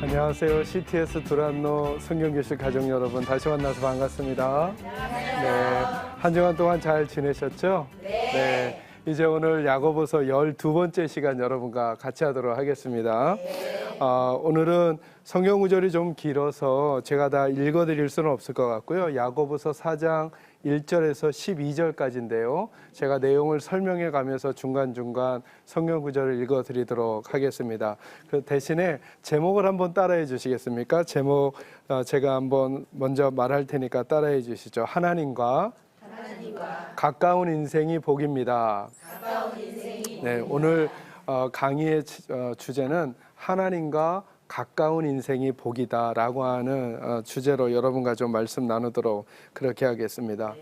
안녕하세요. CTS 두란노 성경교실 가족 여러분, 다시 만나서 반갑습니다. 네, 한 주간 동안 잘 지내셨죠? 네. 이제 오늘 야고보서 12번째 시간 여러분과 같이 하도록 하겠습니다. 오늘은 성경 구절이 좀 길어서 제가 다 읽어드릴 수는 없을 것 같고요. 야고보서 4장 1절에서 12절까지인데요. 제가 내용을 설명해 가면서 중간중간 성경 구절을 읽어드리도록 하겠습니다. 그 대신에 제목을 한번 따라해 주시겠습니까? 제목 제가 한번 먼저 말할 테니까 따라해 주시죠. 하나님과 가까운 인생이 복입니다. 네, 오늘 강의의 주제는 하나님과 가까운 인생이 복이다라고 하는 주제로 여러분과 좀 말씀 나누도록 그렇게 하겠습니다.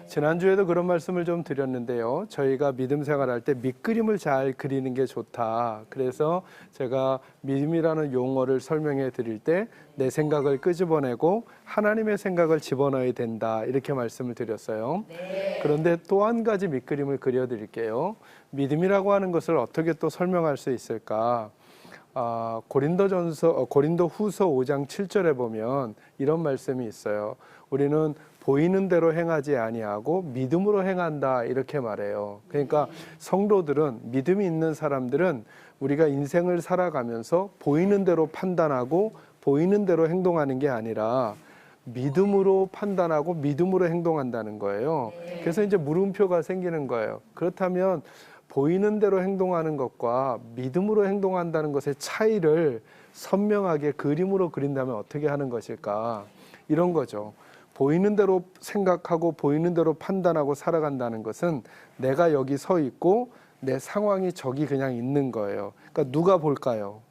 지난주에도 그런 말씀을 좀 드렸는데요. 저희가 믿음 생활할 때 밑그림을 잘 그리는 게 좋다. 그래서 제가 믿음이라는 용어를 설명해 드릴 때 내 생각을 끄집어내고 하나님의 생각을 집어넣어야 된다. 이렇게 말씀을 드렸어요. 그런데 또 한 가지 밑그림을 그려 드릴게요. 믿음이라고 하는 것을 어떻게 또 설명할 수 있을까? 고린도 후서 5장 7절에 보면 이런 말씀이 있어요. 우리는 보이는 대로 행하지 아니하고 믿음으로 행한다, 이렇게 말해요. 그러니까 성도들은, 믿음이 있는 사람들은 우리가 인생을 살아가면서 보이는 대로 판단하고 보이는 대로 행동하는 게 아니라 믿음으로 판단하고 믿음으로 행동한다는 거예요. 그래서 이제 물음표가 생기는 거예요. 그렇다면 보이는 대로 행동하는 것과 믿음으로 행동한다는 것의 차이를 선명하게 그림으로 그린다면 어떻게 하는 것일까? 이런 거죠. 보이는 대로 생각하고 보이는 대로 판단하고 살아간다는 것은 내가 여기 서 있고 내 상황이 저기 그냥 있는 거예요. 그러니까 누가 볼까요?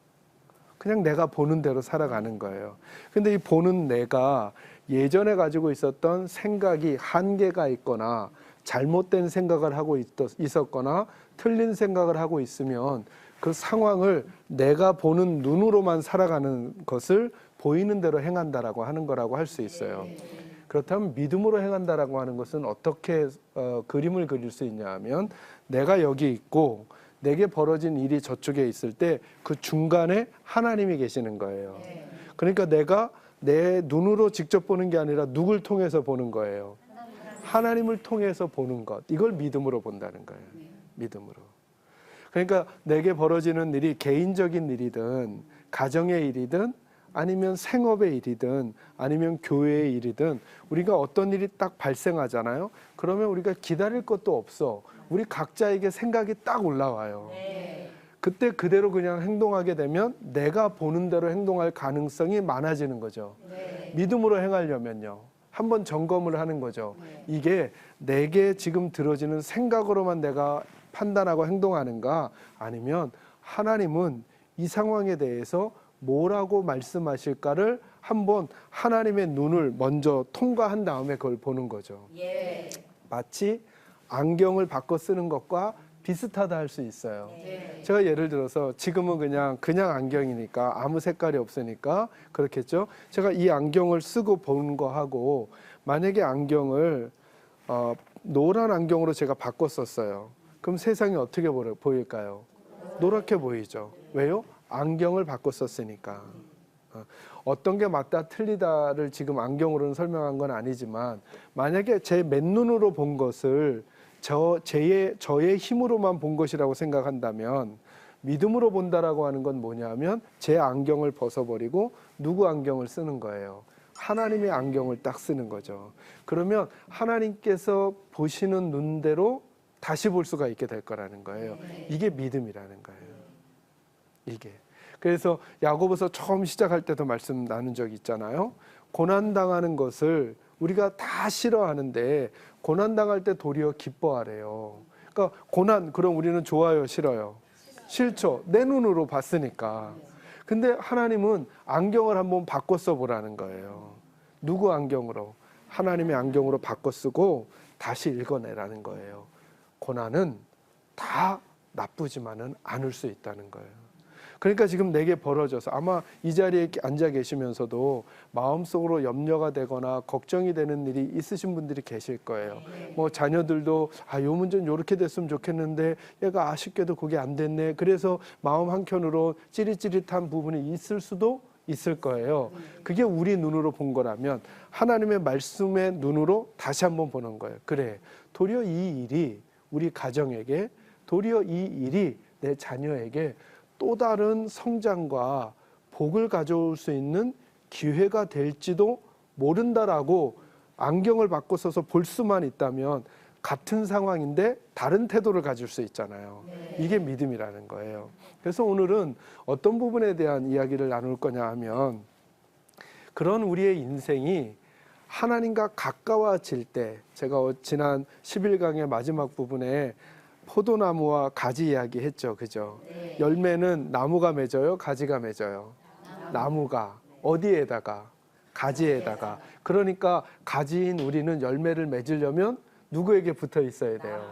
그냥 내가 보는 대로 살아가는 거예요. 근데 이 보는 내가 예전에 가지고 있었던 생각이 한계가 있거나 잘못된 생각을 하고 있었거나 틀린 생각을 하고 있으면 그 상황을 내가 보는 눈으로만 살아가는 것을 보이는 대로 행한다라고 하는 거라고 할 수 있어요. 그렇다면 믿음으로 행한다라고 하는 것은 어떻게 그림을 그릴 수 있냐 하면, 내가 여기 있고 내게 벌어진 일이 저쪽에 있을 때 그 중간에 하나님이 계시는 거예요. 그러니까 내가 내 눈으로 직접 보는 게 아니라 누굴 통해서 보는 거예요? 하나님을 통해서 보는 것, 이걸 믿음으로 본다는 거예요. 믿음으로. 그러니까 내게 벌어지는 일이 개인적인 일이든 가정의 일이든 아니면 생업의 일이든 아니면 교회의 일이든 우리가 어떤 일이 딱 발생하잖아요. 그러면 우리가 기다릴 것도 없어. 우리 각자에게 생각이 딱 올라와요. 그때 그대로 그냥 행동하게 되면 내가 보는 대로 행동할 가능성이 많아지는 거죠. 믿음으로 행하려면요, 한번 점검을 하는 거죠. 이게 내게 지금 들어지는 생각으로만 내가 판단하고 행동하는가, 아니면 하나님은 이 상황에 대해서 뭐라고 말씀하실까를 한번 하나님의 눈을 먼저 통과한 다음에 그걸 보는 거죠. 마치 안경을 바꿔 쓰는 것과 비슷하다 할 수 있어요. 제가 예를 들어서 지금은 그냥 안경이니까 아무 색깔이 없으니까 그렇겠죠. 제가 이 안경을 쓰고 본 거하고 만약에 안경을 노란 안경으로 제가 바꿔 썼어요. 그럼 세상이 어떻게 보일까요? 노랗게 보이죠. 왜요? 안경을 바꿔 썼으니까. 어떤 게 맞다 틀리다를 지금 안경으로는 설명한 건 아니지만, 만약에 제 맨눈으로 본 것을 저의 힘으로만 본 것이라고 생각한다면, 믿음으로 본다라고 하는 건 뭐냐면 제 안경을 벗어버리고 누구 안경을 쓰는 거예요? 하나님의 안경을 딱 쓰는 거죠. 그러면 하나님께서 보시는 눈대로 다시 볼 수가 있게 될 거라는 거예요. 이게 믿음이라는 거예요. 이게. 그래서 야고보서 처음 시작할 때도 말씀 나눈 적 있잖아요. 고난당하는 것을 우리가 다 싫어하는데 고난당할 때 도리어 기뻐하래요. 그러니까 고난, 그럼 우리는 좋아요, 싫어요? 싫죠. 내 눈으로 봤으니까. 근데 하나님은 안경을 한번 바꿔 써보라는 거예요. 누구 안경으로? 하나님의 안경으로 바꿔 쓰고 다시 읽어내라는 거예요. 고난은 다 나쁘지만은 않을 수 있다는 거예요. 그러니까 지금 내게 벌어져서 아마 이 자리에 앉아 계시면서도 마음속으로 염려가 되거나 걱정이 되는 일이 있으신 분들이 계실 거예요. 뭐 자녀들도 요 문제는 이렇게 됐으면 좋겠는데 얘가 아쉽게도 그게 안 됐네. 그래서 마음 한켠으로 찌릿찌릿한 부분이 있을 수도 있을 거예요. 그게 우리 눈으로 본 거라면 하나님의 말씀의 눈으로 다시 한번 보는 거예요. 그래, 도리어 이 일이 우리 가정에게, 도리어 이 일이 내 자녀에게 또 다른 성장과 복을 가져올 수 있는 기회가 될지도 모른다라고 안경을 바꿔서서 볼 수만 있다면 같은 상황인데 다른 태도를 가질 수 있잖아요. 이게 믿음이라는 거예요. 그래서 오늘은 어떤 부분에 대한 이야기를 나눌 거냐 하면, 그런 우리의 인생이 하나님과 가까워질 때, 제가 지난 11강의 마지막 부분에 포도나무와 가지 이야기 했죠. 그죠? 열매는 나무가 맺어요? 가지가 맺어요? 나무가. 어디에다가? 가지에다가. 그러니까 가지인 우리는 열매를 맺으려면 누구에게 붙어 있어야 돼요?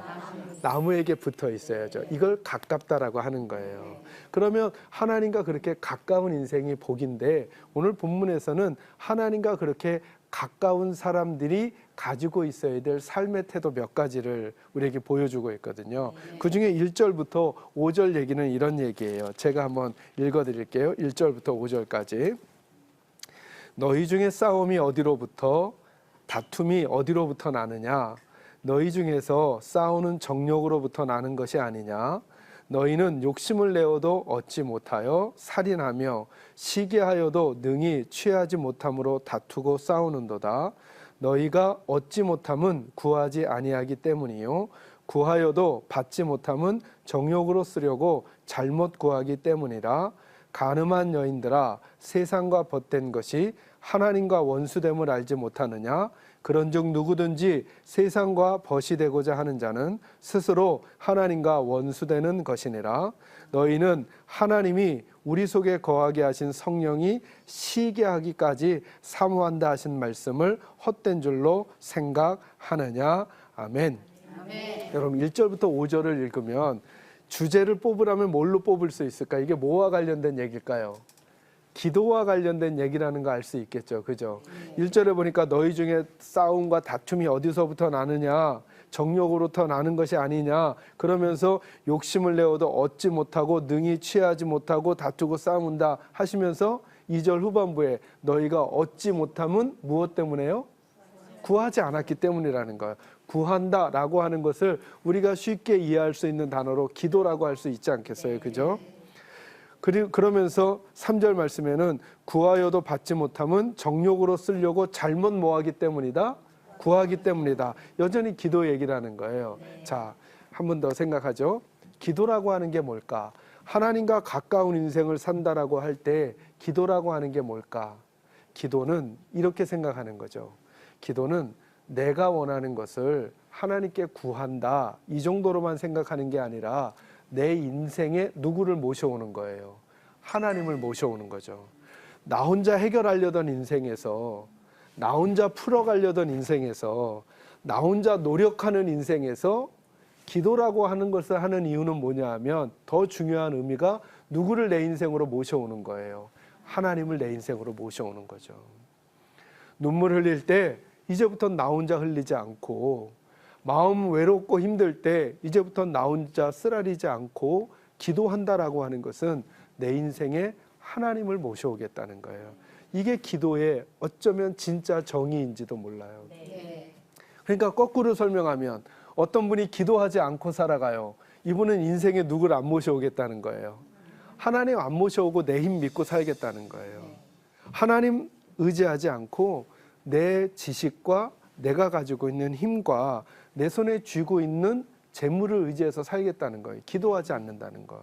나무에게 붙어 있어야죠. 이걸 가깝다라고 하는 거예요. 그러면 하나님과 그렇게 가까운 인생이 복인데, 오늘 본문에서는 하나님과 그렇게 가까운 사람들이 가지고 있어야 될 삶의 태도 몇 가지를 우리에게 보여주고 있거든요. 그중에 1절부터 5절 얘기는 이런 얘기예요. 제가 한번 읽어드릴게요. 1절부터 5절까지. 너희 중에 싸움이 어디로부터, 다툼이 어디로부터 나느냐? 너희 중에서 싸우는 정욕으로부터 나는 것이 아니냐? 너희는 욕심을 내어도 얻지 못하여 살인하며 시기하여도 능히 취하지 못함으로 다투고 싸우는도다. 너희가 얻지 못함은 구하지 아니하기 때문이요, 구하여도 받지 못함은 정욕으로 쓰려고 잘못 구하기 때문이라. 간음한 여인들아, 세상과 벗된 것이 하나님과 원수됨을 알지 못하느냐? 그런즉 누구든지 세상과 벗이 되고자 하는 자는 스스로 하나님과 원수되는 것이니라. 너희는 하나님이 우리 속에 거하게 하신 성령이 시게 하기까지 사모한다 하신 말씀을 헛된 줄로 생각하느냐? 아멘. 아멘. 여러분 1절부터 5절을 읽으면 주제를 뽑으라면 뭘로 뽑을 수 있을까? 이게 뭐와 관련된 얘기일까요? 기도와 관련된 얘기라는 거 알 수 있겠죠. 그죠? 1절에 보니까 너희 중에 싸움과 다툼이 어디서부터 나느냐? 정욕으로부터 나는 것이 아니냐? 그러면서 욕심을 내어도 얻지 못하고 능히 취하지 못하고 다투고 싸운다 하시면서 2절 후반부에 너희가 얻지 못함은 무엇 때문에요? 구하지 않았기 때문이라는 거예요. 구한다라고 하는 것을 우리가 쉽게 이해할 수 있는 단어로 기도라고 할 수 있지 않겠어요? 그죠? 그러면서 3절 말씀에는 구하여도 받지 못함은 정욕으로 쓰려고 잘못 모하기 때문이다. 구하기 때문이다. 여전히 기도 얘기라는 거예요. 자, 한 번 더 생각하죠. 기도라고 하는 게 뭘까? 하나님과 가까운 인생을 산다라고 할 때 기도라고 하는 게 뭘까? 기도는 이렇게 생각하는 거죠. 기도는 내가 원하는 것을 하나님께 구한다, 이 정도로만 생각하는 게 아니라 내 인생에 누구를 모셔오는 거예요? 하나님을 모셔오는 거죠. 나 혼자 해결하려던 인생에서, 나 혼자 풀어가려던 인생에서, 나 혼자 노력하는 인생에서 기도라고 하는 것을 하는 이유는 뭐냐 하면, 더 중요한 의미가 누구를 내 인생으로 모셔오는 거예요. 하나님을 내 인생으로 모셔오는 거죠. 눈물 흘릴 때 이제부터 나 혼자 흘리지 않고, 마음 외롭고 힘들 때 이제부터 나 혼자 쓰라리지 않고 기도한다라고 하는 것은 내 인생에 하나님을 모셔오겠다는 거예요. 이게 기도의 어쩌면 진짜 정의인지도 몰라요. 그러니까 거꾸로 설명하면 어떤 분이 기도하지 않고 살아가요. 이분은 인생에 누구를 안 모셔오겠다는 거예요. 하나님 안 모셔오고 내 힘 믿고 살겠다는 거예요. 하나님 의지하지 않고 내 지식과 내가 가지고 있는 힘과 내 손에 쥐고 있는 재물을 의지해서 살겠다는 거예요. 기도하지 않는다는 건.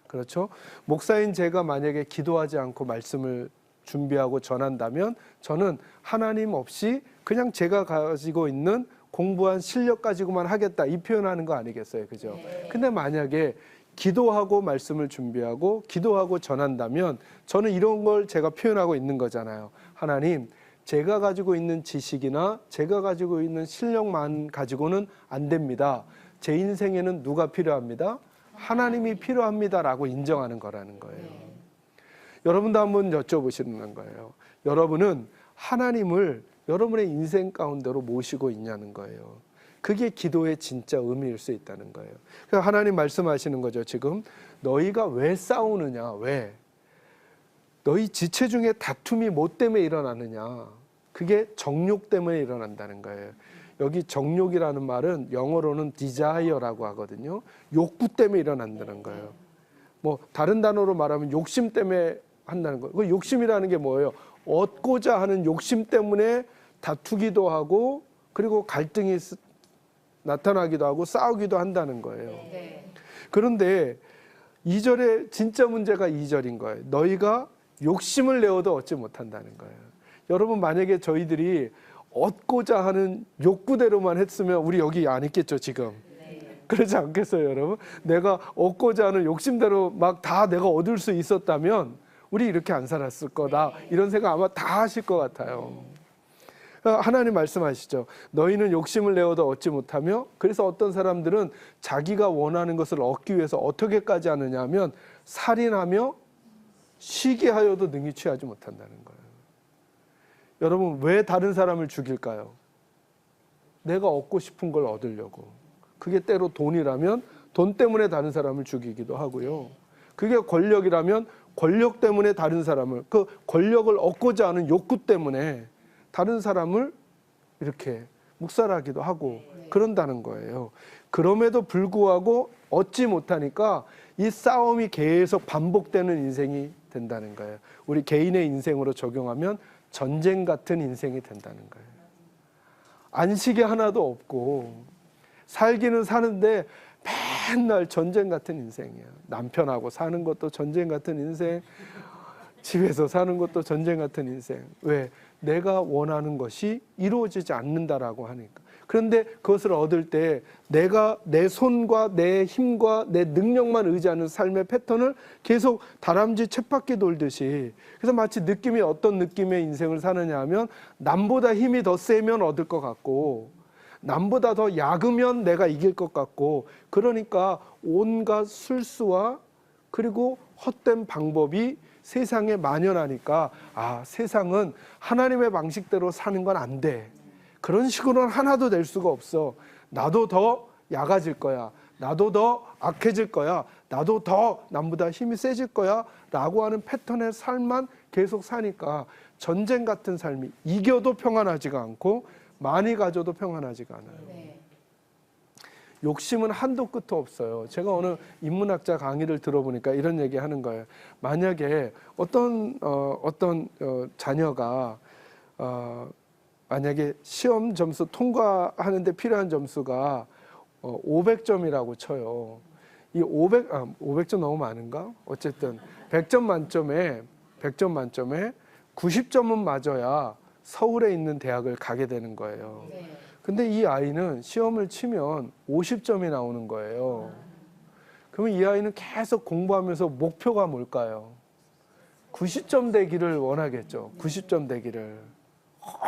그렇죠? 목사인 제가 만약에 기도하지 않고 말씀을 준비하고 전한다면 저는 하나님 없이 그냥 제가 가지고 있는 공부한 실력 가지고만 하겠다, 이 표현하는 거 아니겠어요? 그죠? 근데 만약에 기도하고 말씀을 준비하고 기도하고 전한다면 저는 이런 걸 제가 표현하고 있는 거잖아요. 하나님, 제가 가지고 있는 지식이나 제가 가지고 있는 실력만 가지고는 안 됩니다. 제 인생에는 누가 필요합니다? 하나님이 필요합니다라고 인정하는 거라는 거예요. 여러분도 한번 여쭤보시는 거예요. 여러분은 하나님을 여러분의 인생 가운데로 모시고 있냐는 거예요. 그게 기도의 진짜 의미일 수 있다는 거예요. 그러니까 하나님 말씀하시는 거죠. 지금 너희가 왜 싸우느냐? 왜? 너희 지체 중에 다툼이 뭐 때문에 일어나느냐? 그게 정욕 때문에 일어난다는 거예요. 여기 정욕이라는 말은 영어로는 desire라고 하거든요. 욕구 때문에 일어난다는 거예요. 뭐 다른 단어로 말하면 욕심 때문에 한다는 거예요. 그 욕심이라는 게 뭐예요? 얻고자 하는 욕심 때문에 다투기도 하고 그리고 갈등이 나타나기도 하고 싸우기도 한다는 거예요. 그런데 2절에 진짜 문제가 2절인 거예요. 너희가 욕심을 내어도 얻지 못한다는 거예요. 여러분 만약에 저희들이 얻고자 하는 욕구대로만 했으면 우리 여기 안 있겠죠 지금. 그렇지 않겠어요 여러분? 내가 얻고자 하는 욕심대로 막 다 내가 얻을 수 있었다면 우리 이렇게 안 살았을 거다 이런 생각 아마 다 하실 것 같아요. 하나님 말씀하시죠. 너희는 욕심을 내어도 얻지 못하며, 그래서 어떤 사람들은 자기가 원하는 것을 얻기 위해서 어떻게까지 하느냐 하면 살인하며 쉬게 하여도 능히 취하지 못한다는 거예요. 여러분 왜 다른 사람을 죽일까요? 내가 얻고 싶은 걸 얻으려고. 그게 때로 돈이라면 돈 때문에 다른 사람을 죽이기도 하고요. 그게 권력이라면 권력 때문에 다른 사람을, 그 권력을 얻고자 하는 욕구 때문에 다른 사람을 이렇게 묵살하기도 하고 그런다는 거예요. 그럼에도 불구하고 얻지 못하니까 이 싸움이 계속 반복되는 인생이 된다는 거예요. 우리 개인의 인생으로 적용하면 전쟁 같은 인생이 된다는 거예요. 안식이 하나도 없고 살기는 사는데 맨날 전쟁 같은 인생이에요. 남편하고 사는 것도 전쟁 같은 인생, 집에서 사는 것도 전쟁 같은 인생. 왜? 내가 원하는 것이 이루어지지 않는다라고 하니까. 그런데 그것을 얻을 때 내가 내 손과 내 힘과 내 능력만 의지하는 삶의 패턴을 계속 다람쥐 쳇바퀴 돌듯이, 그래서 마치 느낌이 어떤 느낌의 인생을 사느냐 하면 남보다 힘이 더 세면 얻을 것 같고 남보다 더 약으면 내가 이길 것 같고, 그러니까 온갖 술수와 그리고 헛된 방법이 세상에 만연하니까 아, 세상은 하나님의 방식대로 사는 건 안 돼. 그런 식으로는 하나도 될 수가 없어. 나도 더 약아질 거야. 나도 더 악해질 거야. 나도 더 남보다 힘이 세질 거야 라고 하는 패턴의 삶만 계속 사니까 전쟁 같은 삶이, 이겨도 평안하지가 않고 많이 가져도 평안하지가 않아요. 욕심은 한도 끝도 없어요. 제가 어느 인문학자 강의를 들어보니까 이런 얘기 하는 거예요. 만약에 어떤 자녀가 만약에 시험 점수 통과하는데 필요한 점수가 500점이라고 쳐요. 이 500점 너무 많은가? 어쨌든 100점 만점에 90점은 맞아야 서울에 있는 대학을 가게 되는 거예요. 근데 이 아이는 시험을 치면 50점이 나오는 거예요. 그러면 이 아이는 계속 공부하면서 목표가 뭘까요? 90점 되기를 원하겠죠. 90점 되기를.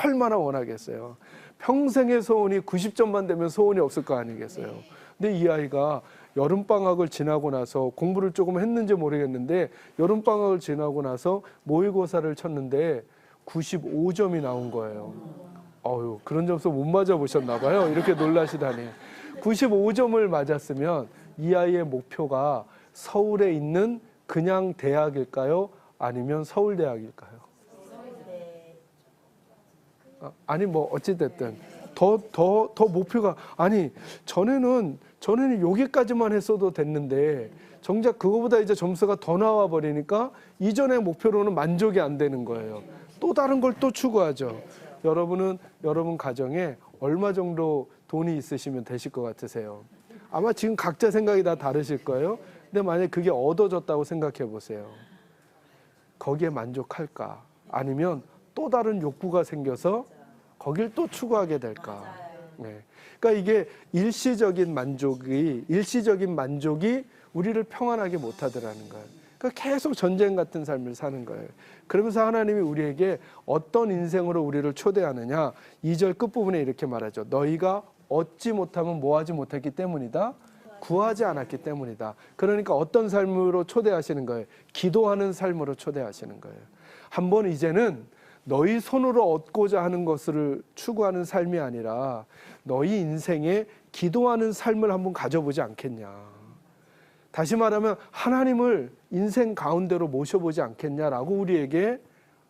얼마나 원하겠어요. 평생의 소원이 90점만 되면 소원이 없을 거 아니겠어요. 근데 이 아이가 여름방학을 지나고 나서 공부를 조금 했는지 모르겠는데 여름방학을 지나고 나서 모의고사를 쳤는데 95점이 나온 거예요. 어휴, 그런 점수 못 맞아보셨나 봐요. 이렇게 놀라시다니. 95점을 맞았으면 이 아이의 목표가 서울에 있는 그냥 대학일까요? 아니면 서울대학일까요? 아니 뭐 어찌됐든 더 목표가, 아니 전에는 여기까지만 했어도 됐는데 정작 그거보다 이제 점수가 더 나와 버리니까 이전의 목표로는 만족이 안 되는 거예요. 또 다른 걸 또 추구하죠. 여러분은 여러분 가정에 얼마 정도 돈이 있으시면 되실 것 같으세요? 아마 지금 각자 생각이 다 다르실 거예요. 근데 만약에 그게 얻어졌다고 생각해 보세요. 거기에 만족할까? 아니면 또 다른 욕구가 생겨서 거길 또 추구하게 될까? 네. 그러니까 이게 일시적인 만족이 우리를 평안하게 못하더라는 거예요. 그러니까 계속 전쟁 같은 삶을 사는 거예요. 그러면서 하나님이 우리에게 어떤 인생으로 우리를 초대하느냐, 2절 끝부분에 이렇게 말하죠. 너희가 얻지 못하면 뭐하지 못했기 때문이다? 구하지 않았기 때문이다. 그러니까 어떤 삶으로 초대하시는 거예요? 기도하는 삶으로 초대하시는 거예요. 한번 이제는 너희 손으로 얻고자 하는 것을 추구하는 삶이 아니라 너희 인생에 기도하는 삶을 한번 가져보지 않겠냐. 다시 말하면 하나님을 인생 가운데로 모셔보지 않겠냐라고 우리에게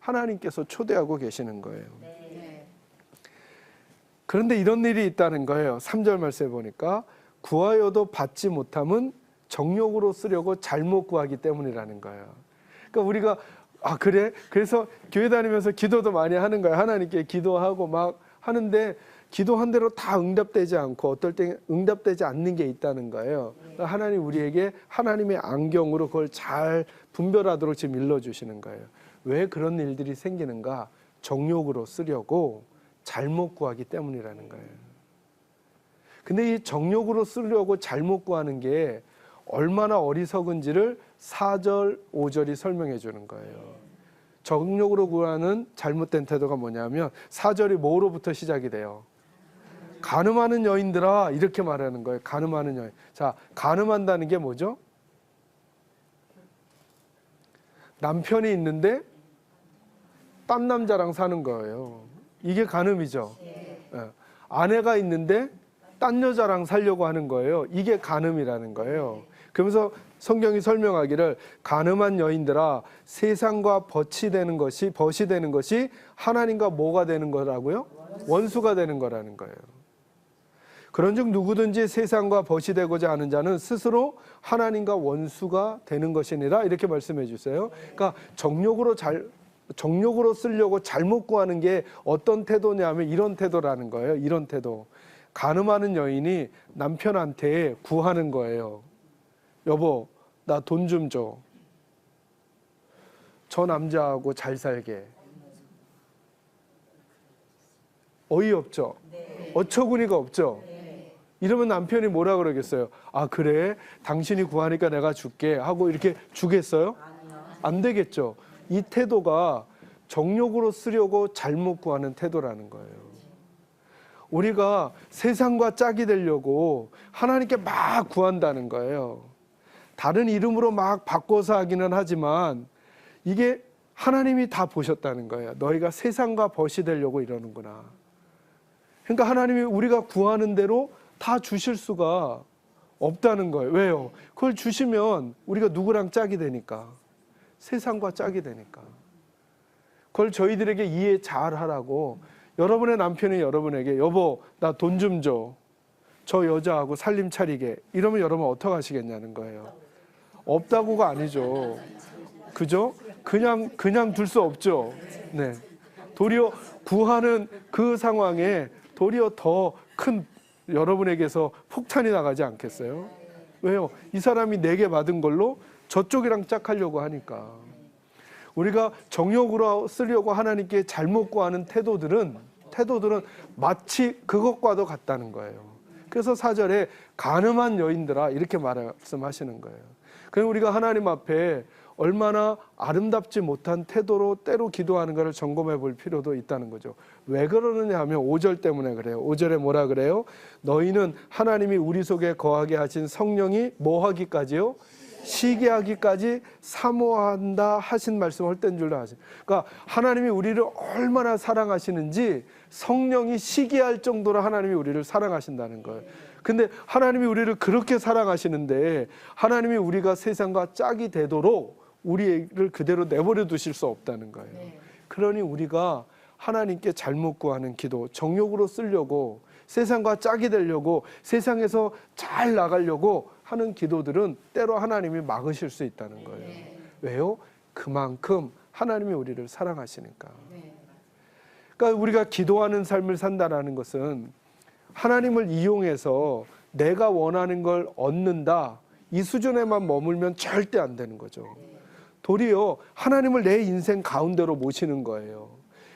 하나님께서 초대하고 계시는 거예요. 그런데 이런 일이 있다는 거예요. 3절 말씀에 보니까 구하여도 받지 못함은 정욕으로 쓰려고 잘못 구하기 때문이라는 거예요. 그러니까 우리가 그래? 그래서 교회 다니면서 기도도 많이 하는 거예요. 하나님께 기도하고 막 하는데 기도한 대로 다 응답되지 않고 어떨 때 응답되지 않는 게 있다는 거예요. 그러니까 하나님 우리에게 하나님의 안경으로 그걸 잘 분별하도록 지금 일러주시는 거예요. 왜 그런 일들이 생기는가? 정욕으로 쓰려고 잘못 구하기 때문이라는 거예요. 근데 이 정욕으로 쓰려고 잘못 구하는 게 얼마나 어리석은지를 4절, 5절이 설명해 주는 거예요. 정욕으로 구하는 잘못된 태도가 뭐냐면 4절이 뭐로부터 시작이 돼요? 간음하는 여인들아, 이렇게 말하는 거예요. 간음하는 여인. 자, 간음한다는 게 뭐죠? 남편이 있는데 딴 남자랑 사는 거예요. 이게 간음이죠. 아내가 있는데 딴 여자랑 살려고 하는 거예요. 이게 간음이라는 거예요. 그러면서 성경이 설명하기를 간음한 여인들아 세상과 벗이 되는 것이 하나님과 뭐가 되는 거라고요? 원수가 되는 거라는 거예요. 그런즉 누구든지 세상과 벗이 되고자 하는 자는 스스로 하나님과 원수가 되는 것이니라, 이렇게 말씀해 주세요. 그러니까 정욕으로 쓰려고 잘못 구하는 게 어떤 태도냐면 이런 태도라는 거예요. 이런 태도. 간음하는 여인이 남편한테 구하는 거예요. 여보, 나 돈 좀 줘. 저 남자하고 잘 살게. 어이없죠? 어처구니가 없죠? 이러면 남편이 뭐라 그러겠어요? 그래? 당신이 구하니까 내가 줄게 하고 이렇게 주겠어요? 안 되겠죠. 이 태도가 정욕으로 쓰려고 잘못 구하는 태도라는 거예요. 우리가 세상과 짝이 되려고 하나님께 막 구한다는 거예요. 다른 이름으로 막 바꿔서 하기는 하지만 이게 하나님이 다 보셨다는 거예요. 너희가 세상과 벗이 되려고 이러는구나. 그러니까 하나님이 우리가 구하는 대로 다 주실 수가 없다는 거예요. 왜요? 그걸 주시면 우리가 누구랑 짝이 되니까. 세상과 짝이 되니까. 그걸 저희들에게 이해 잘 하라고 여러분의 남편이 여러분에게 여보 나 돈 좀 줘. 저 여자하고 살림 차리게. 이러면 여러분 어떡 하시겠냐는 거예요. 없다고가 아니죠. 그죠? 그냥 둘 수 없죠. 네. 도리어 구하는 그 상황에 도리어 더 큰 여러분에게서 폭탄이 나가지 않겠어요? 왜요? 이 사람이 내게 받은 걸로 저쪽이랑 짝하려고 하니까. 우리가 정욕으로 쓰려고 하나님께 잘못 구하는 태도들은 마치 그것과도 같다는 거예요. 그래서 4절에 간음한 여인들아 이렇게 말씀하시는 거예요. 그럼 우리가 하나님 앞에 얼마나 아름답지 못한 태도로 때로 기도하는가를 점검해 볼 필요도 있다는 거죠. 왜 그러느냐 하면 5절 때문에 그래요. 5절에 뭐라 그래요? 너희는 하나님이 우리 속에 거하게 하신 성령이 뭐 하기까지요? 시기 하기까지 사모한다 하신 말씀 헛된 줄로 하신. 그러니까 하나님이 우리를 얼마나 사랑하시는지 성령이 시기할 정도로 하나님이 우리를 사랑하신다는 거예요. 근데 하나님이 우리를 그렇게 사랑하시는데 하나님이 우리가 세상과 짝이 되도록 우리를 그대로 내버려 두실 수 없다는 거예요. 그러니 우리가 하나님께 잘못 구하는 기도, 정욕으로 쓰려고 세상과 짝이 되려고 세상에서 잘 나가려고 하는 기도들은 때로 하나님이 막으실 수 있다는 거예요. 왜요? 그만큼 하나님이 우리를 사랑하시니까. 그러니까 우리가 기도하는 삶을 산다는 것은 하나님을 이용해서 내가 원하는 걸 얻는다, 이 수준에만 머물면 절대 안 되는 거죠. 도리어 하나님을 내 인생 가운데로 모시는 거예요.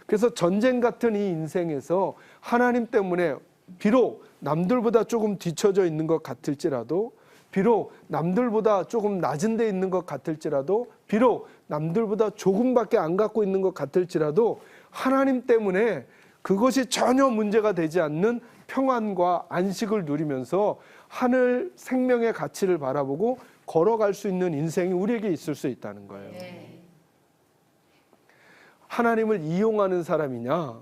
그래서 전쟁 같은 이 인생에서 하나님 때문에 비록 남들보다 조금 뒤처져 있는 것 같을지라도, 비록 남들보다 조금 낮은 데 있는 것 같을지라도, 비록 남들보다 조금밖에 안 갖고 있는 것 같을지라도 하나님 때문에 그것이 전혀 문제가 되지 않는 평안과 안식을 누리면서 하늘 생명의 가치를 바라보고 걸어갈 수 있는 인생이 우리에게 있을 수 있다는 거예요. 하나님을 이용하는 사람이냐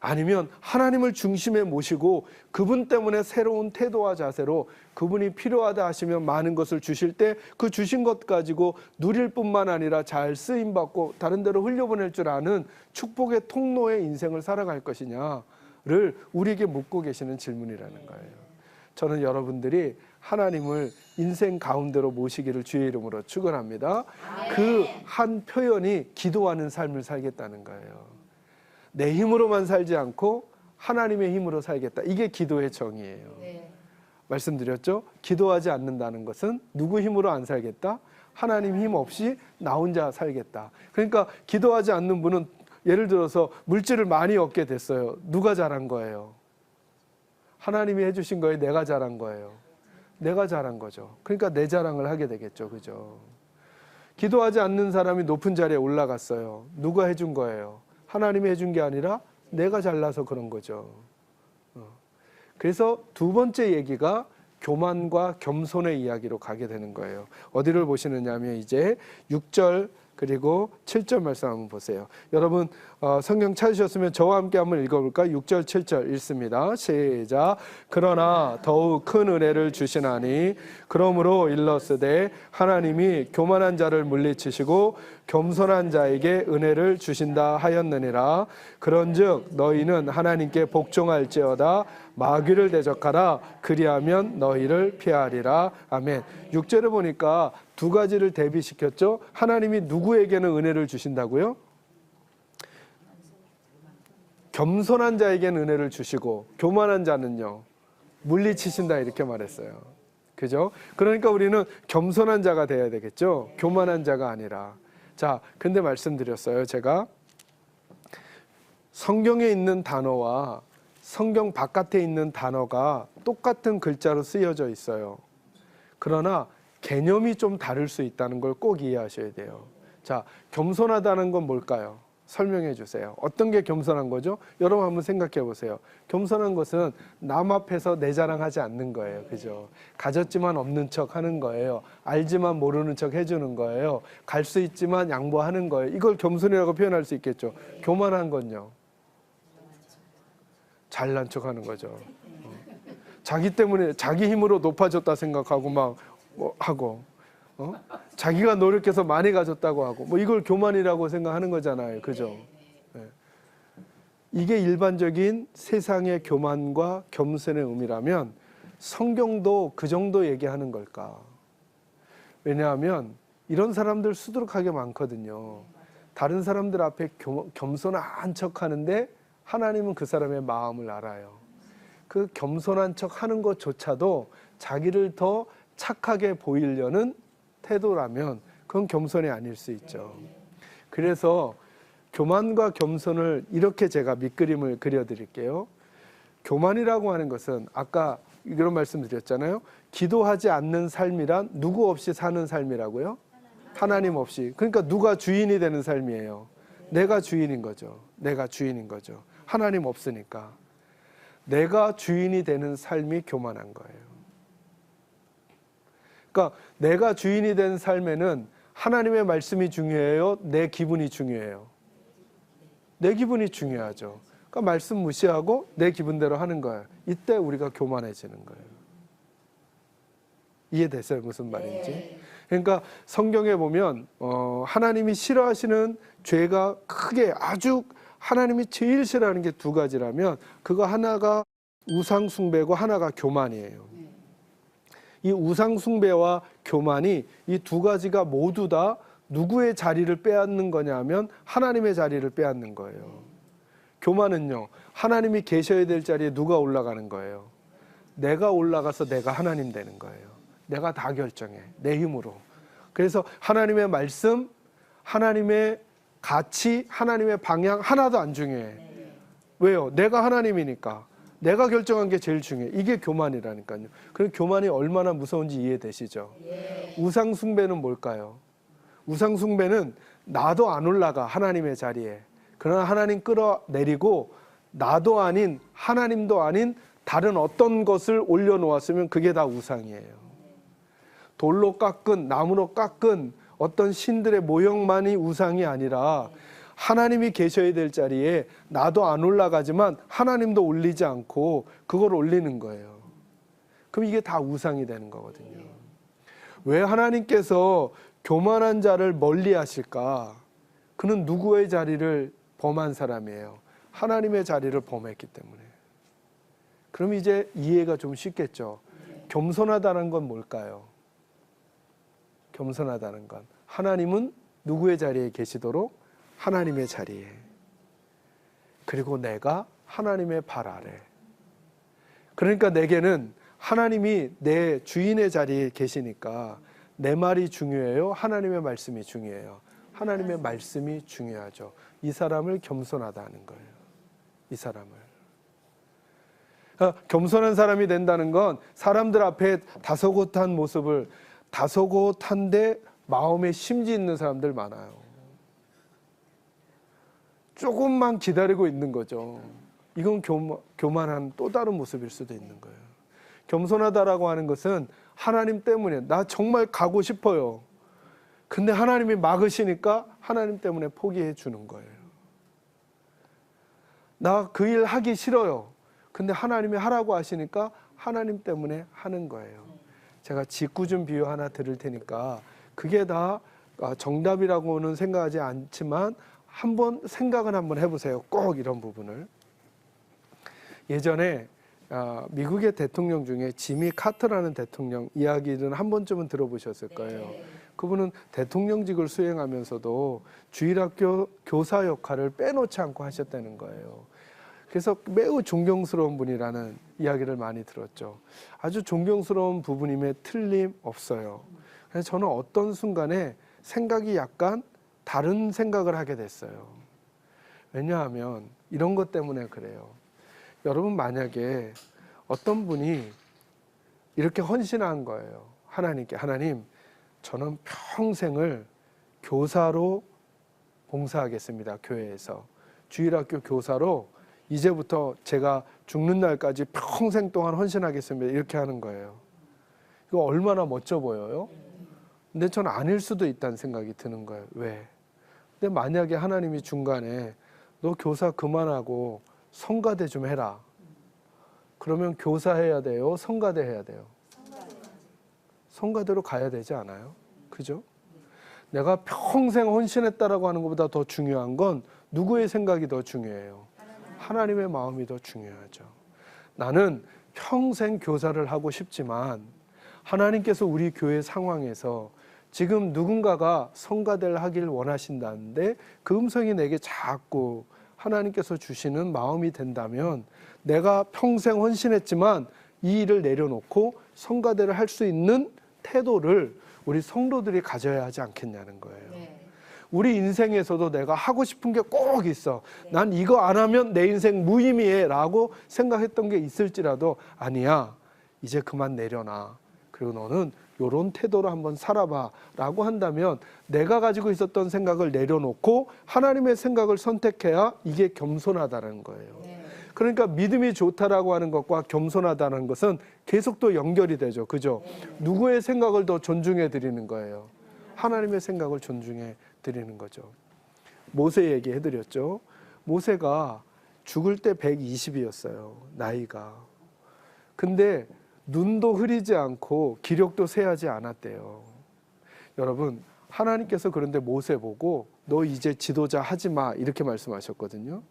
아니면 하나님을 중심에 모시고 그분 때문에 새로운 태도와 자세로 그분이 필요하다 하시면 많은 것을 주실 때 그 주신 것 가지고 누릴 뿐만 아니라 잘 쓰임받고 다른 데로 흘려보낼 줄 아는 축복의 통로의 인생을 살아갈 것이냐를 우리에게 묻고 계시는 질문이라는 거예요. 저는 여러분들이 하나님을 인생 가운데로 모시기를 주의 이름으로 축원합니다. 그 한 표현이 기도하는 삶을 살겠다는 거예요. 내 힘으로만 살지 않고 하나님의 힘으로 살겠다. 이게 기도의 정의예요. 말씀드렸죠? 기도하지 않는다는 것은 누구 힘으로 안 살겠다? 하나님 힘 없이 나 혼자 살겠다. 그러니까 기도하지 않는 분은 예를 들어서 물질을 많이 얻게 됐어요. 누가 잘한 거예요? 하나님이 해주신 거예요? 내가 잘한 거예요? 내가 잘한 거죠. 그러니까 내 자랑을 하게 되겠죠. 그죠? 기도하지 않는 사람이 높은 자리에 올라갔어요. 누가 해준 거예요? 하나님이 해준 게 아니라 내가 잘나서 그런 거죠. 그래서 두 번째 얘기가 교만과 겸손의 이야기로 가게 되는 거예요. 어디를 보시느냐 하면 이제 6절 그리고 7절 말씀 한번 보세요. 여러분 성경 찾으셨으면 저와 함께 한번 읽어볼까요? 6절 7절 읽습니다. 시작. 그러나 더욱 큰 은혜를 주시나니 그러므로 일렀으되 하나님이 교만한 자를 물리치시고 겸손한 자에게 은혜를 주신다 하였느니라. 그런즉 너희는 하나님께 복종할지어다 마귀를 대적하라 그리하면 너희를 피하리라. 아멘. 6절에 보니까 두 가지를 대비시켰죠. 하나님이 누구에게는 은혜를 주신다고요? 겸손한 자에게는 은혜를 주시고 교만한 자는요 물리치신다 이렇게 말했어요. 그죠? 그러니까 우리는 겸손한 자가 돼야 되겠죠. 교만한 자가 아니라. 자, 근데 말씀드렸어요. 제가 성경에 있는 단어와 성경 바깥에 있는 단어가 똑같은 글자로 쓰여져 있어요. 그러나 개념이 좀 다를 수 있다는 걸 꼭 이해하셔야 돼요. 자, 겸손하다는 건 뭘까요? 설명해 주세요. 어떤 게 겸손한 거죠? 여러분 한번 생각해 보세요. 겸손한 것은 남 앞에서 내 자랑하지 않는 거예요. 그죠? 가졌지만 없는 척 하는 거예요. 알지만 모르는 척 해주는 거예요. 갈 수 있지만 양보하는 거예요. 이걸 겸손이라고 표현할 수 있겠죠. 교만한 건요? 잘난 척 하는 거죠. 자기 때문에 자기 힘으로 높아졌다 생각하고 막 하고 자기가 노력해서 많이 가졌다고 하고 뭐 이걸 교만이라고 생각하는 거잖아요. 그죠? 네. 이게 일반적인 세상의 교만과 겸손의 의미라면 성경도 그 정도 얘기하는 걸까? 왜냐하면 이런 사람들 수두룩하게 많거든요. 다른 사람들 앞에 겸손한 척 하는데 하나님은 그 사람의 마음을 알아요. 그 겸손한 척 하는 것조차도 자기를 더 착하게 보이려는 태도라면 그건 겸손이 아닐 수 있죠. 그래서 교만과 겸손을 이렇게 제가 밑그림을 그려드릴게요. 교만이라고 하는 것은 아까 이런 말씀 드렸잖아요. 기도하지 않는 삶이란 누구 없이 사는 삶이라고요? 하나님 없이. 그러니까 누가 주인이 되는 삶이에요? 내가 주인인 거죠. 내가 주인인 거죠. 하나님 없으니까. 내가 주인이 되는 삶이 교만한 거예요. 그러니까 내가 주인이 된 삶에는 하나님의 말씀이 중요해요? 내 기분이 중요해요? 내 기분이 중요하죠. 그러니까 말씀 무시하고 내 기분대로 하는 거예요. 이때 우리가 교만해지는 거예요. 이해됐어요? 무슨 말인지? 그러니까 성경에 보면 하나님이 싫어하시는 죄가 크게 아주 하나님이 제일 싫어하는 게 두 가지라면 그거 하나가 우상 숭배고 하나가 교만이에요. 이 우상 숭배와 교만이 이 두 가지가 모두 다 누구의 자리를 빼앗는 거냐면 하나님의 자리를 빼앗는 거예요. 교만은요, 하나님이 계셔야 될 자리에 누가 올라가는 거예요? 내가 올라가서 내가 하나님 되는 거예요. 내가 다 결정해. 내 힘으로. 그래서 하나님의 말씀, 하나님의 가치, 하나님의 방향 하나도 안 중요해. 왜요? 내가 하나님이니까. 내가 결정한 게 제일 중요해. 이게 교만이라니까요. 그럼 교만이 얼마나 무서운지 이해되시죠? 우상 숭배는 뭘까요? 우상 숭배는 나도 안 올라가 하나님의 자리에. 그러나 하나님 끌어내리고 나도 아닌 하나님도 아닌 다른 어떤 것을 올려놓았으면 그게 다 우상이에요. 돌로 깎은 나무로 깎은 어떤 신들의 모형만이 우상이 아니라 하나님이 계셔야 될 자리에 나도 안 올라가지만 하나님도 올리지 않고 그걸 올리는 거예요. 그럼 이게 다 우상이 되는 거거든요. 왜 하나님께서 교만한 자를 멀리 하실까? 그는 누구의 자리를 범한 사람이에요? 하나님의 자리를 범했기 때문에. 그럼 이제 이해가 좀 쉽겠죠. 겸손하다는 건 뭘까요? 겸손하다는 건 하나님은 누구의 자리에 계시도록? 하나님의 자리에. 그리고 내가 하나님의 발 아래. 그러니까 내게는 하나님이 내 주인의 자리에 계시니까 내 말이 중요해요? 하나님의 말씀이 중요해요? 하나님의 말씀이 중요하죠. 이 사람을 겸손하다는 거예요. 이 사람을. 겸손한 사람이 된다는 건 사람들 앞에 다소곳한 모습을, 다소곳한데 마음에 심지 있는 사람들 많아요. 조금만 기다리고 있는 거죠. 이건 교만한 또 다른 모습일 수도 있는 거예요. 겸손하다라고 하는 것은 하나님 때문에 나 정말 가고 싶어요. 근데 하나님이 막으시니까 하나님 때문에 포기해 주는 거예요. 나 그 일 하기 싫어요. 근데 하나님이 하라고 하시니까 하나님 때문에 하는 거예요. 제가 짓궂은 비유 하나 드릴 테니까 그게 다 정답이라고는 생각하지 않지만 한번 생각은 한번 해보세요. 꼭 이런 부분을. 예전에 미국의 대통령 중에 지미 카터라는 대통령 이야기는 한 번쯤은 들어보셨을 거예요. 그분은 대통령직을 수행하면서도 주일학교 교사 역할을 빼놓지 않고 하셨다는 거예요. 그래서 매우 존경스러운 분이라는 이야기를 많이 들었죠. 아주 존경스러운 부분임에 틀림없어요. 그래서 저는 어떤 순간에 생각이 약간 다른 생각을 하게 됐어요. 왜냐하면 이런 것 때문에 그래요. 여러분 만약에 어떤 분이 이렇게 헌신한 거예요. 하나님께. 하나님, 저는 평생을 교사로 봉사하겠습니다. 교회에서. 주일학교 교사로 이제부터 제가 죽는 날까지 평생 동안 헌신하겠습니다. 이렇게 하는 거예요. 이거 얼마나 멋져 보여요? 근데 저는 아닐 수도 있다는 생각이 드는 거예요. 왜? 근데 만약에 하나님이 중간에 너 교사 그만하고 성가대 좀 해라. 그러면 교사해야 돼요? 성가대 해야 돼요? 성가대로 가야 되지 않아요? 그죠? 내가 평생 헌신했다라고 하는 것보다 더 중요한 건 누구의 생각이 더 중요해요? 하나님의 마음이 더 중요하죠. 나는 평생 교사를 하고 싶지만 하나님께서 우리 교회 상황에서 지금 누군가가 성가대를 하길 원하신다는데 그 음성이 내게 자꾸 하나님께서 주시는 마음이 된다면 내가 평생 헌신했지만 이 일을 내려놓고 성가대를 할 수 있는 태도를 우리 성도들이 가져야 하지 않겠냐는 거예요. 우리 인생에서도 내가 하고 싶은 게 꼭 있어. 난 이거 안 하면 내 인생 무의미해 라고 생각했던 게 있을지라도 아니야. 이제 그만 내려놔. 그리고 너는 이런 태도로 한번 살아봐 라고 한다면 내가 가지고 있었던 생각을 내려놓고 하나님의 생각을 선택해야 이게 겸손하다는 거예요. 그러니까 믿음이 좋다라고 하는 것과 겸손하다는 것은 계속 또 연결이 되죠. 그죠? 누구의 생각을 더 존중해 드리는 거예요? 하나님의 생각을 존중해 드리는 거죠. 모세 얘기해 드렸죠. 모세가 죽을 때 120이었어요. 나이가. 근데 눈도 흐리지 않고 기력도 쇠하지 않았대요. 여러분, 하나님께서 그런데 모세 보고 너 이제 지도자 하지 마 이렇게 말씀하셨거든요.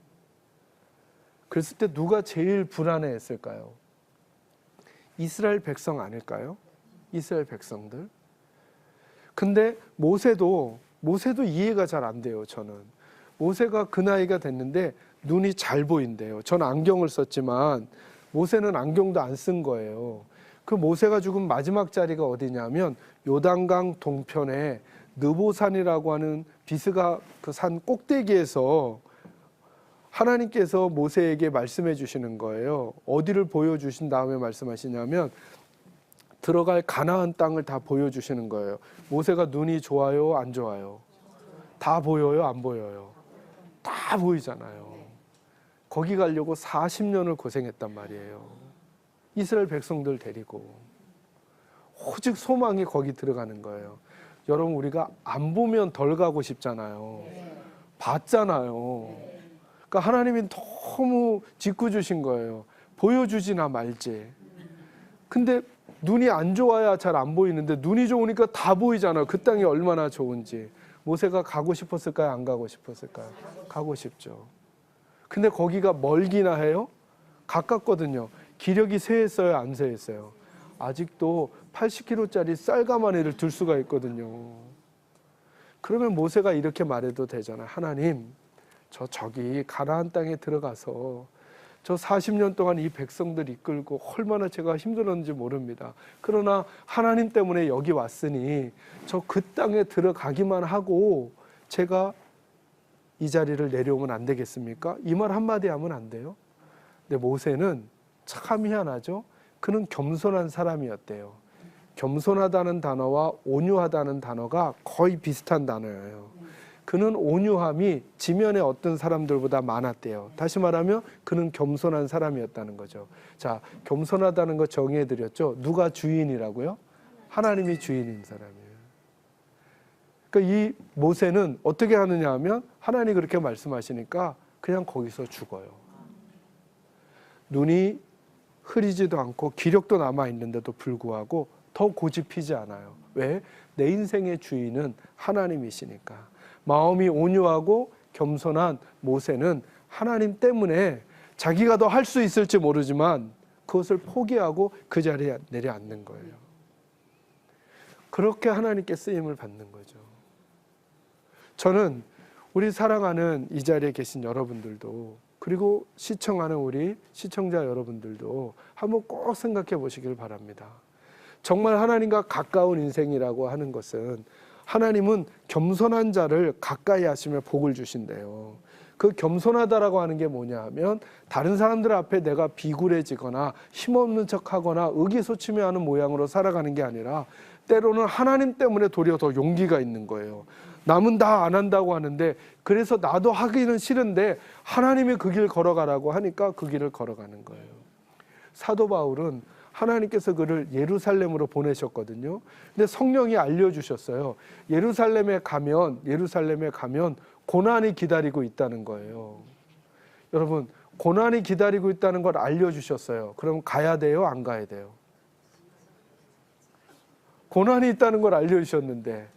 그랬을 때 누가 제일 불안해했을까요? 이스라엘 백성 아닐까요? 이스라엘 백성들. 근데 모세도 이해가 잘 안 돼요. 저는 모세가 그 나이가 됐는데 눈이 잘 보인대요. 전 안경을 썼지만 모세는 안경도 안 쓴 거예요. 그 모세가 죽은 마지막 자리가 어디냐면 요단강 동편에 느보산이라고 하는 비스가 그 산 꼭대기에서 하나님께서 모세에게 말씀해 주시는 거예요. 어디를 보여주신 다음에 말씀하시냐면 들어갈 가나안 땅을 다 보여주시는 거예요. 모세가 눈이 좋아요? 안 좋아요? 다 보여요? 안 보여요? 다 보이잖아요. 거기 가려고 40년을 고생했단 말이에요. 이스라엘 백성들 데리고. 오직 소망이 거기 들어가는 거예요. 여러분, 우리가 안 보면 덜 가고 싶잖아요. 봤잖아요. 그러니까 하나님이 너무 짓궂으신 거예요. 보여주지나 말지. 근데 눈이 안 좋아야 잘 안 보이는데 눈이 좋으니까 다 보이잖아요. 그 땅이 얼마나 좋은지. 모세가 가고 싶었을까요? 안 가고 싶었을까요? 가고 싶죠. 근데 거기가 멀기나 해요? 가깝거든요. 기력이 쇠했어요? 안 쇠했어요? 아직도 80kg짜리 쌀가마니를 들 수가 있거든요. 그러면 모세가 이렇게 말해도 되잖아요. 하나님, 저기 가나안 땅에 들어가서 저 40년 동안 이 백성들 이끌고 얼마나 제가 힘들었는지 모릅니다. 그러나 하나님 때문에 여기 왔으니 저 그 땅에 들어가기만 하고 제가 이 자리를 내려오면 안 되겠습니까? 이 말 한마디 하면 안 돼요? 근데 모세는 참 희한하죠? 그는 겸손한 사람이었대요. 겸손하다는 단어와 온유하다는 단어가 거의 비슷한 단어예요. 그는 온유함이 지면의 어떤 사람들보다 많았대요. 다시 말하면 그는 겸손한 사람이었다는 거죠. 자, 겸손하다는 거 정의해 드렸죠. 누가 주인이라고요? 하나님이 주인인 사람이에요. 그러니까 이 모세는 어떻게 하느냐 하면 하나님이 그렇게 말씀하시니까 그냥 거기서 죽어요. 눈이 흐리지도 않고 기력도 남아있는데도 불구하고 더 고집피지 않아요. 왜? 내 인생의 주인은 하나님이시니까. 마음이 온유하고 겸손한 모세는 하나님 때문에 자기가 더 할 수 있을지 모르지만 그것을 포기하고 그 자리에 내려앉는 거예요. 그렇게 하나님께 쓰임을 받는 거죠. 저는 우리 사랑하는 이 자리에 계신 여러분들도 그리고 시청하는 우리 시청자 여러분들도 한번 꼭 생각해 보시길 바랍니다. 정말 하나님과 가까운 인생이라고 하는 것은 하나님은 겸손한 자를 가까이 하시며 복을 주신대요. 그 겸손하다라고 하는 게 뭐냐 하면 다른 사람들 앞에 내가 비굴해지거나 힘없는 척하거나 의기소침해하는 모양으로 살아가는 게 아니라 때로는 하나님 때문에 도리어 더 용기가 있는 거예요. 남은 다 안 한다고 하는데 그래서 나도 하기는 싫은데 하나님이 그 길 걸어가라고 하니까 그 길을 걸어가는 거예요. 사도 바울은 하나님께서 그를 예루살렘으로 보내셨거든요. 근데 성령이 알려주셨어요. 예루살렘에 가면 고난이 기다리고 있다는 거예요. 여러분, 고난이 기다리고 있다는 걸 알려주셨어요. 그럼 가야 돼요? 안 가야 돼요? 고난이 있다는 걸 알려주셨는데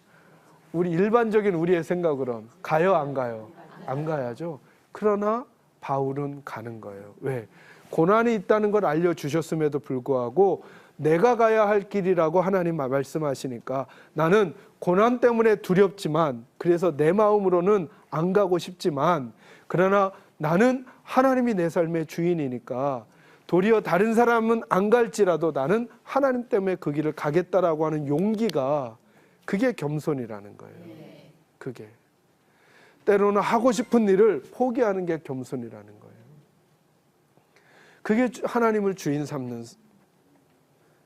우리 일반적인 우리의 생각으로는 가요? 안 가요? 안 가야죠. 그러나 바울은 가는 거예요. 왜? 고난이 있다는 걸 알려주셨음에도 불구하고 내가 가야 할 길이라고 하나님 말씀하시니까 나는 고난 때문에 두렵지만 그래서 내 마음으로는 안 가고 싶지만 그러나 나는 하나님이 내 삶의 주인이니까 도리어 다른 사람은 안 갈지라도 나는 하나님 때문에 그 길을 가겠다라고 하는 용기가 그게 겸손이라는 거예요. 그게 때로는 하고 싶은 일을 포기하는 게 겸손이라는 거예요. 그게 하나님을 주인 삼는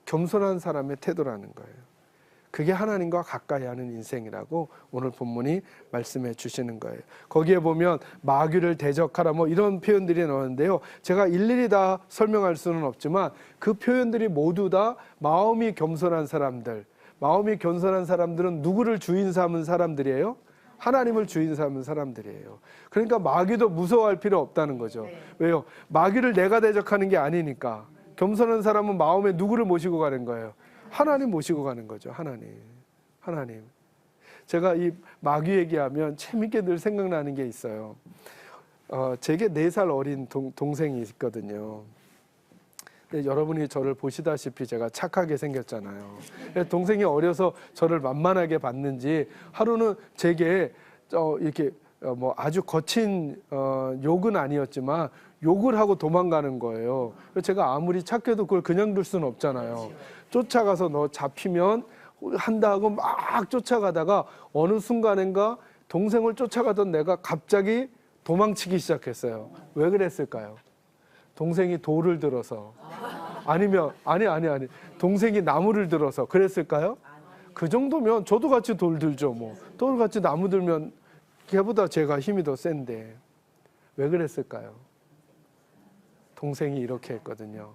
겸손한 사람의 태도라는 거예요. 그게 하나님과 가까이 하는 인생이라고 오늘 본문이 말씀해 주시는 거예요. 거기에 보면 마귀를 대적하라 뭐 이런 표현들이 나오는데요. 제가 일일이 다 설명할 수는 없지만 그 표현들이 모두 다 마음이 겸손한 사람들, 마음이 겸손한 사람들은 누구를 주인 삼은 사람들이에요? 하나님을 주인 삼은 사람들이에요. 그러니까 마귀도 무서워할 필요 없다는 거죠. 왜요? 마귀를 내가 대적하는 게 아니니까. 겸손한 사람은 마음에 누구를 모시고 가는 거예요? 하나님 모시고 가는 거죠. 하나님. 제가 이 마귀 얘기하면 재밌게 늘 생각나는 게 있어요. 제게 4살 어린 동생이 있거든요. 근데 여러분이 저를 보시다시피 제가 착하게 생겼잖아요. 동생이 어려서 저를 만만하게 봤는지 하루는 제게 이렇게 뭐 아주 거친 욕은 아니었지만 욕을 하고 도망가는 거예요. 제가 아무리 착해도 그걸 그냥 둘 수는 없잖아요. 쫓아가서 너 잡히면 한다 하고 막 쫓아가다가 어느 순간인가 동생을 쫓아가던 내가 갑자기 도망치기 시작했어요. 왜 그랬을까요? 동생이 돌을 들어서 아니면 아니 동생이 나무를 들어서 그랬을까요? 그 정도면 저도 같이 돌 들죠. 뭐 돌 같이 나무 들면 걔보다 제가 힘이 더 센데 왜 그랬을까요? 동생이 이렇게 했거든요.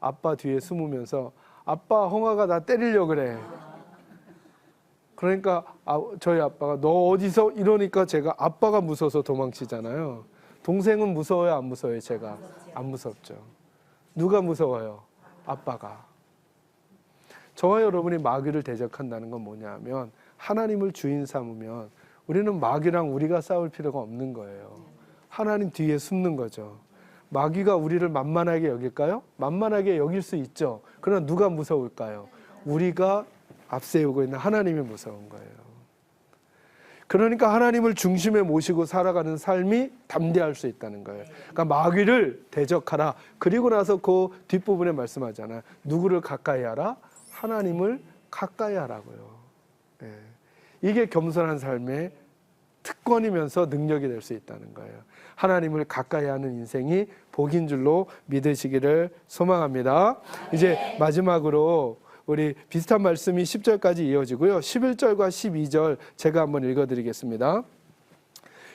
아빠 뒤에 숨으면서 아빠, 홍아가 나 때리려고 그래. 그러니까 저희 아빠가 너 어디서 이러니까 제가 아빠가 무서워서 도망치잖아요. 동생은 무서워요, 안 무서워요? 제가 안 무섭죠. 누가 무서워요? 아빠가. 저와 여러분이 마귀를 대적한다는 건 뭐냐면 하나님을 주인 삼으면 우리는 마귀랑 우리가 싸울 필요가 없는 거예요. 하나님 뒤에 숨는 거죠. 마귀가 우리를 만만하게 여길까요? 만만하게 여길 수 있죠. 그러나 누가 무서울까요? 우리가 앞세우고 있는 하나님이 무서운 거예요. 그러니까 하나님을 중심에 모시고 살아가는 삶이 담대할 수 있다는 거예요. 그러니까 마귀를 대적하라. 그리고 나서 그 뒷부분에 말씀하잖아요. 누구를 가까이 하라? 하나님을 가까이 하라고요. 예. 이게 겸손한 삶의 특권이면서 능력이 될 수 있다는 거예요. 하나님을 가까이 하는 인생이 복인 줄로 믿으시기를 소망합니다. 이제 마지막으로 우리 비슷한 말씀이 10절까지 이어지고요. 11절과 12절 제가 한번 읽어드리겠습니다.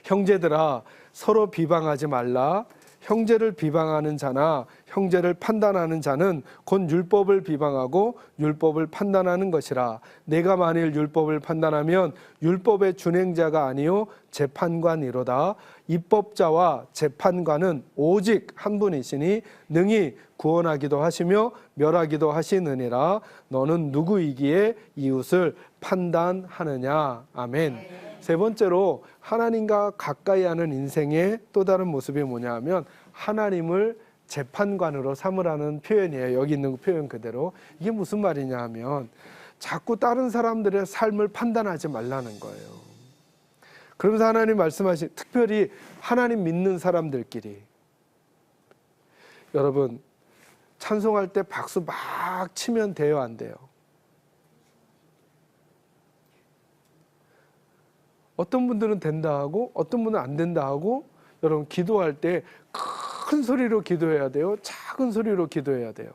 형제들아 서로 비방하지 말라. 형제를 비방하는 자나 형제를 판단하는 자는 곧 율법을 비방하고 율법을 판단하는 것이라. 내가 만일 율법을 판단하면 율법의 준행자가 아니요 재판관이로다. 입법자와 재판관은 오직 한 분이시니 능히 구원하기도 하시며 멸하기도 하시느니라. 너는 누구이기에 이웃을 판단하느냐. 아멘. 세 번째로 하나님과 가까이 하는 인생의 또 다른 모습이 뭐냐 하면 하나님을 재판관으로 삼으라는 표현이에요. 여기 있는 표현 그대로. 이게 무슨 말이냐 하면 자꾸 다른 사람들의 삶을 판단하지 말라는 거예요. 그러면서 하나님 말씀하신, 특별히 하나님 믿는 사람들끼리, 여러분 찬송할 때 박수 막 치면 돼요, 안 돼요? 어떤 분들은 된다 하고 어떤 분은 안 된다 하고, 여러분 기도할 때 큰 소리로 기도해야 돼요? 작은 소리로 기도해야 돼요?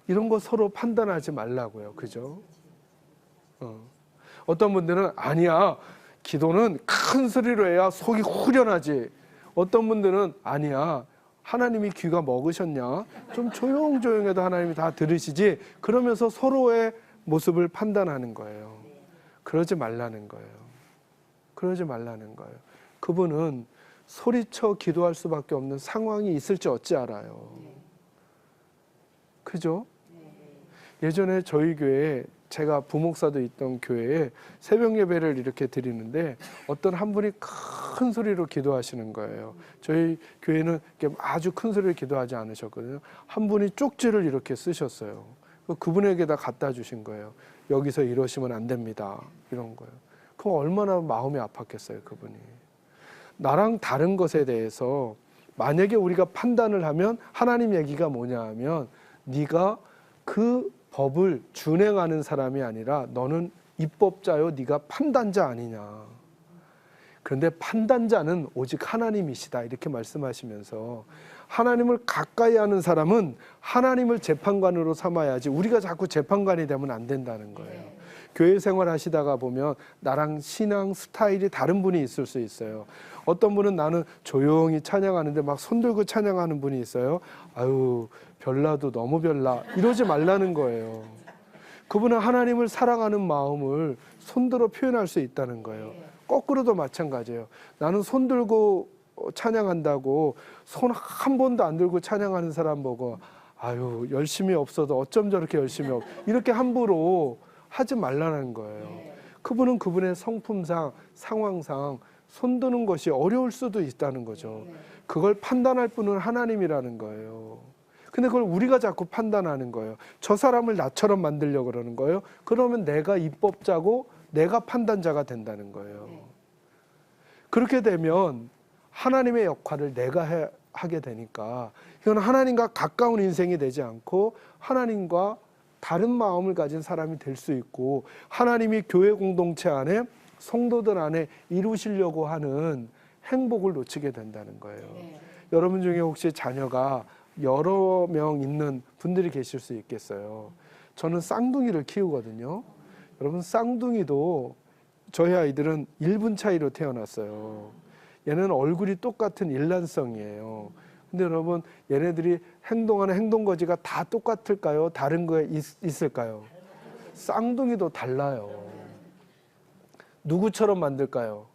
이런 거 서로 판단하지 말라고요. 그죠? 어떤 분들은 아니야, 기도는 큰 소리로 해야 속이 후련하지. 어떤 분들은 아니야, 하나님이 귀가 먹으셨냐, 좀 조용조용해도 하나님이 다 들으시지. 그러면서 서로의 모습을 판단하는 거예요. 그러지 말라는 거예요. 그러지 말라는 거예요. 그분은 소리쳐 기도할 수밖에 없는 상황이 있을지 어찌 알아요. 그죠? 예전에 저희 교회에, 제가 부목사도 있던 교회에 새벽 예배를 이렇게 드리는데 어떤 한 분이 큰 소리로 기도하시는 거예요. 저희 교회는 이렇게 아주 큰 소리로 기도하지 않으셨거든요. 한 분이 쪽지를 이렇게 쓰셨어요. 그분에게다 갖다 주신 거예요. 여기서 이러시면 안 됩니다. 이런 거예요. 그럼 얼마나 마음이 아팠겠어요, 그분이. 나랑 다른 것에 대해서 만약에 우리가 판단을 하면 하나님 얘기가 뭐냐 하면 네가 그 법을 준행하는 사람이 아니라 너는 입법자요, 네가 판단자 아니냐. 그런데 판단자는 오직 하나님이시다, 이렇게 말씀하시면서 하나님을 가까이 하는 사람은 하나님을 재판관으로 삼아야지 우리가 자꾸 재판관이 되면 안 된다는 거예요. 교회 생활 하시다가 보면 나랑 신앙 스타일이 다른 분이 있을 수 있어요. 어떤 분은 나는 조용히 찬양하는데 막 손들고 찬양하는 분이 있어요. 아유, 별나도 너무 별나, 이러지 말라는 거예요. 그분은 하나님을 사랑하는 마음을 손들어 표현할 수 있다는 거예요. 거꾸로도 마찬가지예요. 나는 손들고 찬양한다고 손 한 번도 안 들고 찬양하는 사람 보고 아유, 열심히 없어도 어쩜 저렇게 열심히 이렇게 함부로 하지 말라는 거예요. 그분은 그분의 성품상, 상황상 손드는 것이 어려울 수도 있다는 거죠. 그걸 판단할 분은 하나님이라는 거예요. 근데 그걸 우리가 자꾸 판단하는 거예요. 저 사람을 나처럼 만들려고 그러는 거예요. 그러면 내가 입법자고 내가 판단자가 된다는 거예요. 그렇게 되면 하나님의 역할을 내가 하게 되니까 이건 하나님과 가까운 인생이 되지 않고 하나님과 다른 마음을 가진 사람이 될 수 있고, 하나님이 교회 공동체 안에 성도들 안에 이루시려고 하는 행복을 놓치게 된다는 거예요. 여러분 중에 혹시 자녀가 여러 명 있는 분들이 계실 수 있겠어요. 저는 쌍둥이를 키우거든요. 여러분, 쌍둥이도 저희 아이들은 1분 차이로 태어났어요. 얘는 얼굴이 똑같은 일란성이에요. 근데 여러분, 얘네들이 행동하는 행동거지가 다 똑같을까요? 다른 거에 있을까요? 쌍둥이도 달라요. 누구처럼 만들까요?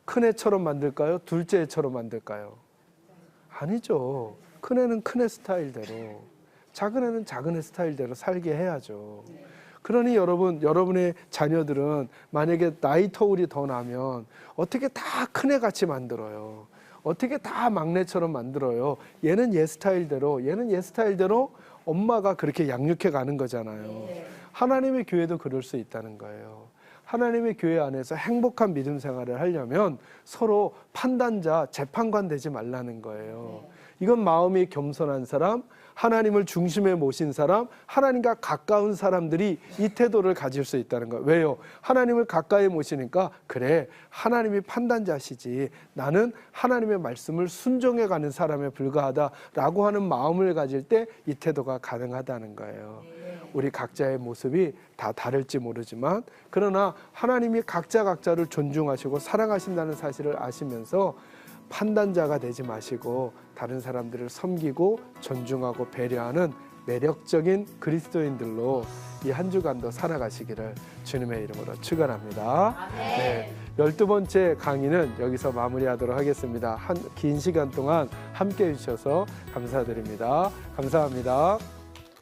큰애처럼 만들까요? 둘째처럼 만들까요? 아니죠. 큰애는 큰애 스타일대로, 작은애는 작은애 스타일대로 살게 해야죠. 그러니 여러분의 자녀들은 만약에 나이 터울이 더 나면 어떻게 다 큰애같이 만들어요. 어떻게 다 막내처럼 만들어요. 얘는 얘 스타일대로, 얘는 얘 스타일대로 엄마가 그렇게 양육해 가는 거잖아요. 하나님의 교회도 그럴 수 있다는 거예요. 하나님의 교회 안에서 행복한 믿음 생활을 하려면 서로 판단자, 재판관 되지 말라는 거예요. 이건 마음이 겸손한 사람, 하나님을 중심에 모신 사람, 하나님과 가까운 사람들이 이 태도를 가질 수 있다는 거예요. 왜요? 하나님을 가까이 모시니까 그래, 하나님이 판단자시지, 나는 하나님의 말씀을 순종해가는 사람에 불과하다라고 하는 마음을 가질 때 이 태도가 가능하다는 거예요. 우리 각자의 모습이 다 다를지 모르지만 그러나 하나님이 각자를 존중하시고 사랑하신다는 사실을 아시면서 판단자가 되지 마시고 다른 사람들을 섬기고 존중하고 배려하는 매력적인 그리스도인들로 이 한 주간도 살아가시기를 주님의 이름으로 축원합니다. 네, 12번째 강의는 여기서 마무리하도록 하겠습니다. 긴 시간 동안 함께해 주셔서 감사드립니다. 감사합니다.